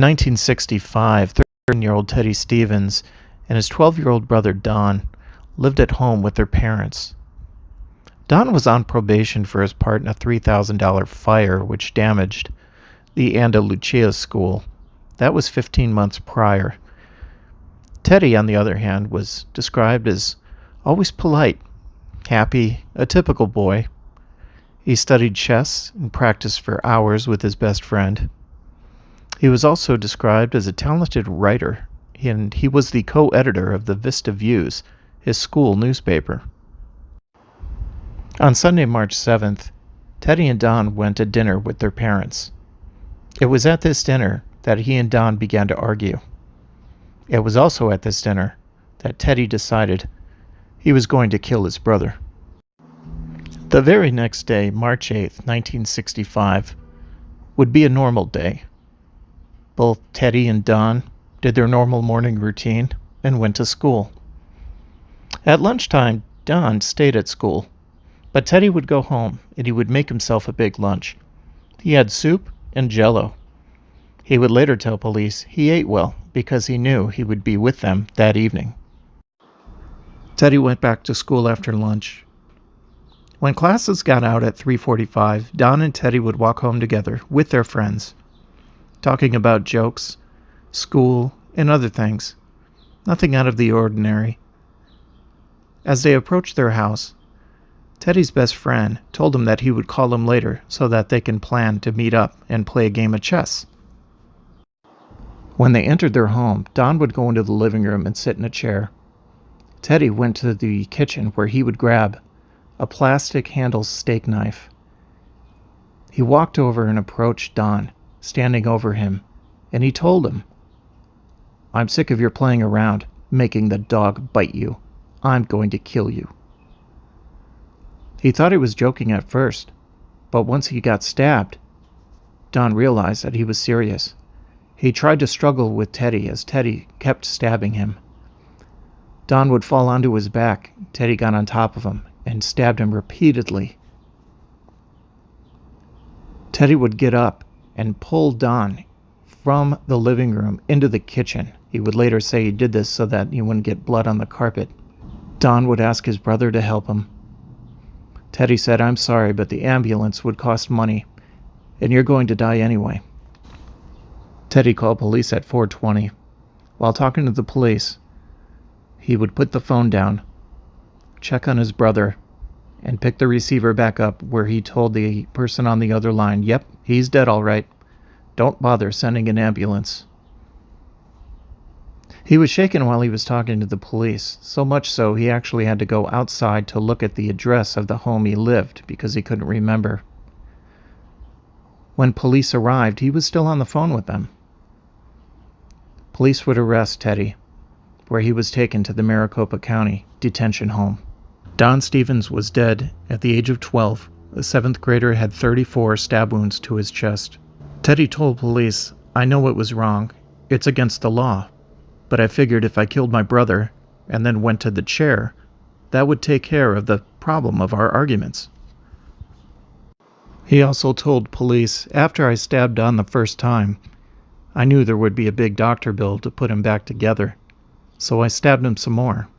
1965, 13-year-old Teddy Stevens and his 12-year-old brother Don lived at home with their parents. Don was on probation for his part in a $3,000 fire which damaged the Andalucia school. That was 15 months prior. Teddy, on the other hand, was described as always polite, happy, a typical boy. He studied chess and practiced for hours with his best friend. He was also described as a talented writer, and he was the co-editor of the Vista Views, his school newspaper. On Sunday, March 7th, Teddy and Don went to dinner with their parents. It was at this dinner that he and Don began to argue. It was also at this dinner that Teddy decided he was going to kill his brother. The very next day, March 8th, 1965, would be a normal day. Both Teddy and Don did their normal morning routine and went to school. At lunchtime, Don stayed at school, but Teddy would go home and he would make himself a big lunch. He had soup and Jell-O. He would later tell police he ate well because he knew he would be with them that evening. Teddy went back to school after lunch. When classes got out at 3:45, Don and Teddy would walk home together with their friends, talking about jokes, school, and other things. Nothing out of the ordinary. As they approached their house, Teddy's best friend told him that he would call him later so that they can plan to meet up and play a game of chess. When they entered their home, Don would go into the living room and sit in a chair. Teddy went to the kitchen where he would grab a plastic handle steak knife. He walked over and approached Don, standing over him, and he told him, "I'm sick of your playing around, making the dog bite you. I'm going to kill you." He thought he was joking at first, but once he got stabbed, Don realized that he was serious. He tried to struggle with Teddy as Teddy kept stabbing him. Don would fall onto his back. Teddy got on top of him and stabbed him repeatedly. Teddy would get up and pull Don from the living room into the kitchen. He would later say he did this so that he wouldn't get blood on the carpet. Don would ask his brother to help him. Teddy said, "I'm sorry, but the ambulance would cost money, and you're going to die anyway." Teddy called police at 4:20. While talking to the police, he would put the phone down, check on his brother, and pick the receiver back up where he told the person on the other line, "Yep, he's dead all right. Don't bother sending an ambulance." He was shaken while he was talking to the police, so much so he actually had to go outside to look at the address of the home he lived because he couldn't remember. When police arrived, he was still on the phone with them. Police would arrest Teddy, where he was taken to the Maricopa County detention home. Don Stevens was dead at the age of 12. The 7th grader had 34 stab wounds to his chest. Teddy told police, "I know it was wrong. It's against the law. But I figured if I killed my brother and then went to the chair, that would take care of the problem of our arguments." He also told police, "After I stabbed Don the first time, I knew there would be a big doctor bill to put him back together, so I stabbed him some more.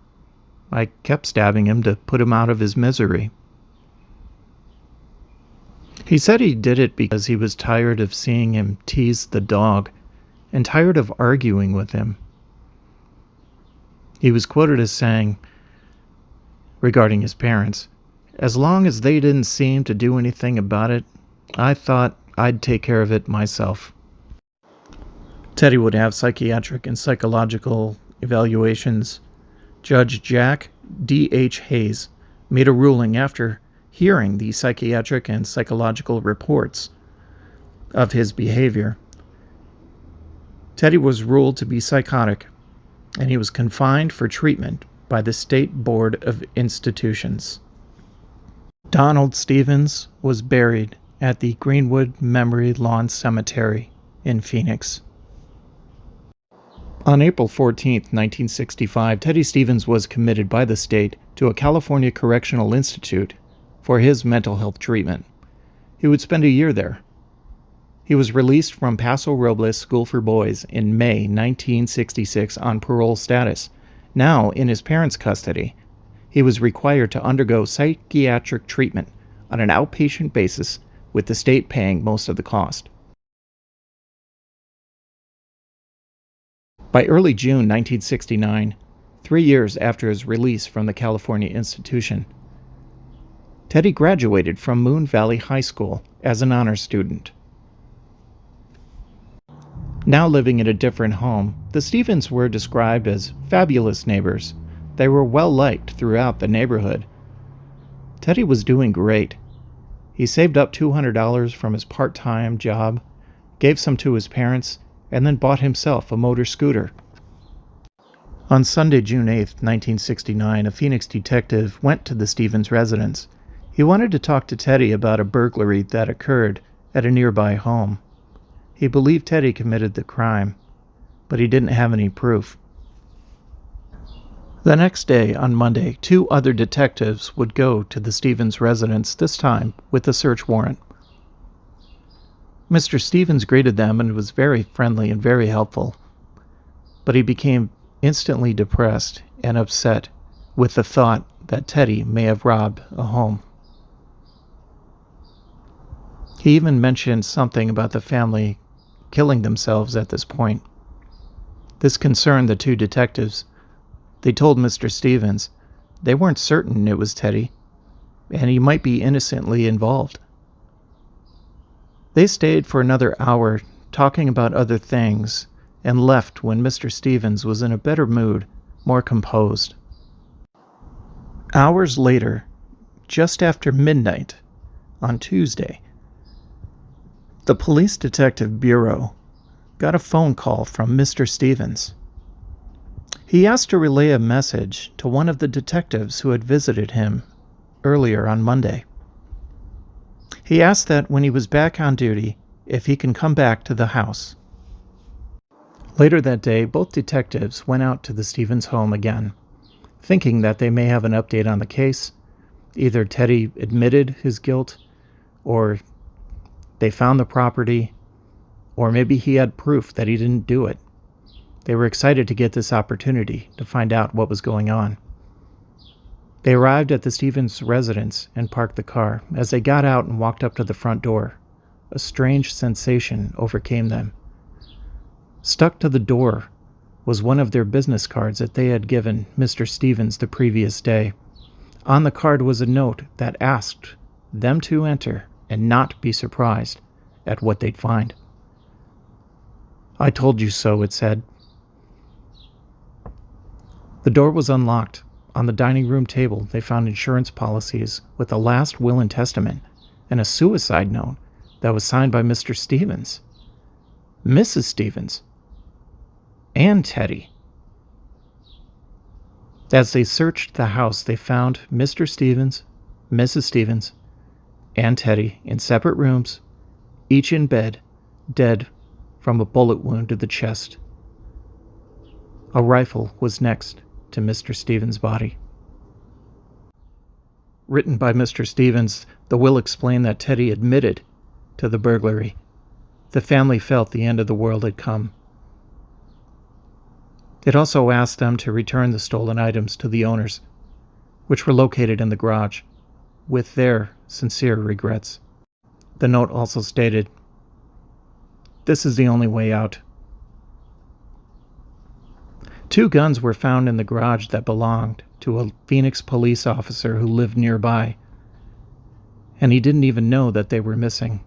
I kept stabbing him to put him out of his misery." He said he did it because he was tired of seeing him tease the dog and tired of arguing with him. He was quoted as saying, regarding his parents, "As long as they didn't seem to do anything about it, I thought I'd take care of it myself." Teddy would have psychiatric and psychological evaluations. Judge Jack D.H. Hayes made a ruling after hearing the psychiatric and psychological reports of his behavior. Teddy was ruled to be psychotic, and he was confined for treatment by the State Board of Institutions. Donald Stevens was buried at the Greenwood Memory Lawn Cemetery in Phoenix. On April 14, 1965, Teddy Stevens was committed by the state to a California Correctional Institute for his mental health treatment. He would spend a year there. He was released from Paso Robles School for Boys in May 1966 on parole status. Now, in his parents' custody, he was required to undergo psychiatric treatment on an outpatient basis, with the state paying most of the cost. By early June 1969, 3 years after his release from the California institution, Teddy graduated from Moon Valley High School as an honor student. Now living in a different home, the Stevens were described as fabulous neighbors. They were well liked throughout the neighborhood. Teddy was doing great. He saved up $200 from his part-time job, gave some to his parents, and then bought himself a motor scooter. On Sunday, June 8, 1969, a Phoenix detective went to the Stevens residence. He wanted to talk to Teddy about a burglary that occurred at a nearby home. He believed Teddy committed the crime, but he didn't have any proof. The next day, on Monday, 2 other detectives would go to the Stevens residence, this time with a search warrant. Mr. Stevens greeted them and was very friendly and very helpful, but he became instantly depressed and upset with the thought that Teddy may have robbed a home. He even mentioned something about the family killing themselves at this point. This concerned the 2 detectives. They told Mr. Stevens they weren't certain it was Teddy, and he might be innocently involved. They stayed for another hour talking about other things and left when Mr. Stevens was in a better mood, more composed. Hours later, just after midnight on Tuesday, the Police Detective Bureau got a phone call from Mr. Stevens. He asked to relay a message to one of the detectives who had visited him earlier on Monday. He asked that when he was back on duty, if he can come back to the house. Later that day, both detectives went out to the Stevens home again, thinking that they may have an update on the case. Either Teddy admitted his guilt, or they found the property, or maybe he had proof that he didn't do it. They were excited to get this opportunity to find out what was going on. They arrived at the Stevens residence and parked the car. As they got out and walked up to the front door, a strange sensation overcame them. Stuck to the door was one of their business cards that they had given Mr. Stevens the previous day. On the card was a note that asked them to enter and not be surprised at what they'd find. "I told you so," it said. The door was unlocked. On the dining room table, they found insurance policies with a last will and testament and a suicide note that was signed by Mr. Stevens, Mrs. Stevens, and Teddy. As they searched the house, they found Mr. Stevens, Mrs. Stevens, and Teddy in separate rooms, each in bed, dead from a bullet wound to the chest. A rifle was next to Mr. Stevens' body. Written by Mr. Stevens, the will explained that Teddy admitted to the burglary. The family felt the end of the world had come. It also asked them to return the stolen items to the owners, which were located in the garage, with their sincere regrets. The note also stated, "This is the only way out." 2 guns were found in the garage that belonged to a Phoenix police officer who lived nearby, and he didn't even know that they were missing.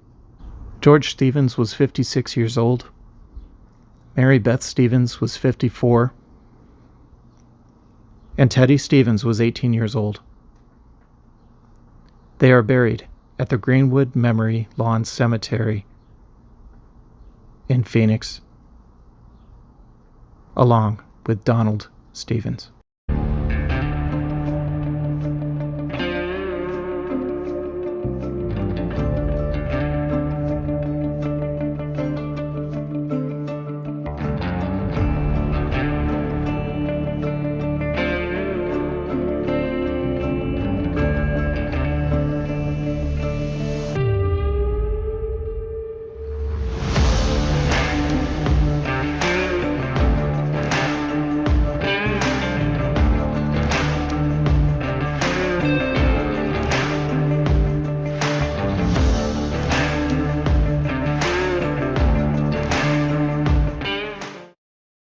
George Stevens was 56 years old. Mary Beth Stevens was 54. And Teddy Stevens was 18 years old. They are buried at the Greenwood Memory Lawn Cemetery in Phoenix, along with Donald Stevens.